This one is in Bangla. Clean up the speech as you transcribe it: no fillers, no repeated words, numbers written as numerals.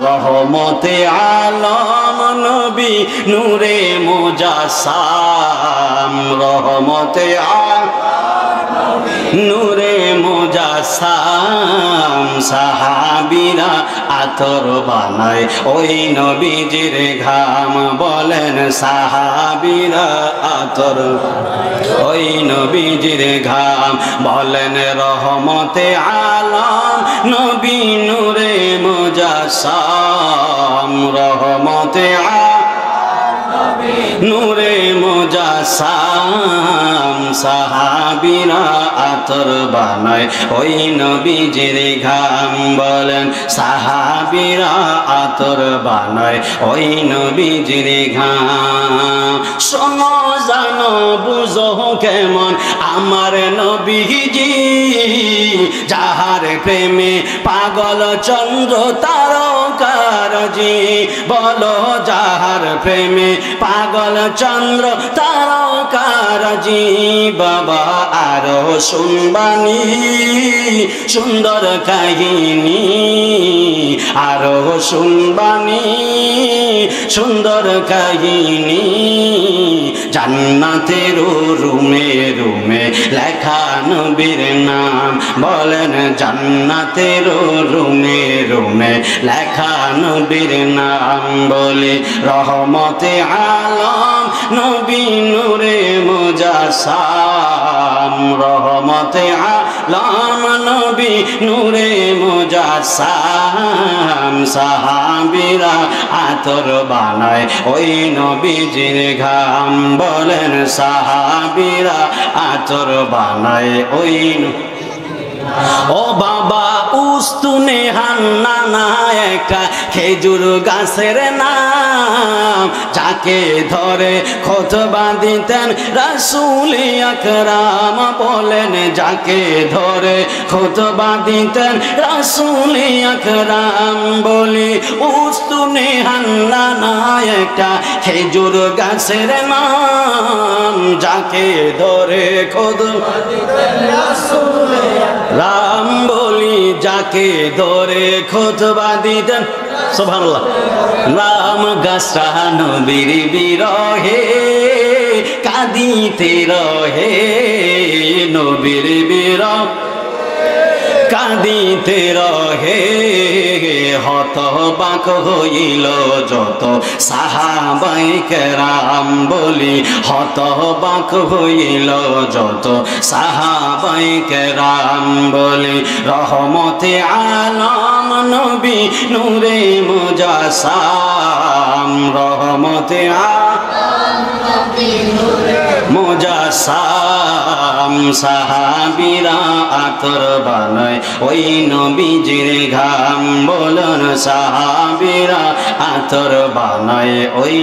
রহমতে আলম নবী নূরে মুজাসসাম রহমতে নূরে মুজাসসাম সাহাবীরা আতর বানায় ওই নবীজির ঘাম বলেন সাহাবীরা আতর ওই নবীজির ঘাম বলেন রহমতে আলম নবী নূরে মুজাসসাম রহমতে নূরে মুজাসসাম সাহাবীরা আতর বানায় ওই নবীজির ঘাম বলেন সাহাবীরা আতর বানায় ওই নবীজির ঘাম শোনো জানো বুঝো কেমন আমার নবীজি যাহার প্রেমে পাগল চন্দ্র তারকারজি বলো যাহার প্রেমে পাগল চন্দ্র তারকারজি বাবা আরো শুনবানি সুন্দর কাহিনী আরো শুনবানি সুন্দর কাহিনী জান্নাতের রুমে রুমে লেখা নবীর নাম বলেন জান্নাতের রুমে রুমে লেখা নবীর নাম বলে রহমতে আলম নবী নূরে মুজাসসাম রহমতে আলম নবী নূরে মুজাসসাম সাহাবীরা আতর বানায় ওই নবীজির ঘাম বলেন সাহাবীরা আতর বানায় ওই ও বাবা উস্তুনে হান্নানা একটা খেজুর গাছের নাম যাকে ধরে খুতবা দিতেন রাসূল আকরাম বলেন যাকে ধরে খুতবা দিতেন রাসূল আকরাম বলি উস্তুনে হান্নানা একটা খেজুর গাছের নাম যাকে ধরে খুতবা দিতেন রাসূল রাম বলি যাকে ধরে খুতবা দিতেন সুবহানাল্লাহ রাম গাছটা নবীর বিরহে কাঁদিতে রহে নবীর বিরহ কাঁদিতে রহে হতবাক হইল যত সাহাবায়ে কেরাম বলি হতবাক হইল যত সাহাবায়ে কেরাম বলি রহমতে আলম নবী নূরে মুজাসসাম রহমতে আলম নবী নূরে মুজাসসাম সাহাবীরা আতর বানায় ওই নবীজির ঘাম বলেন সাহাবীরা আতর বানায় ওই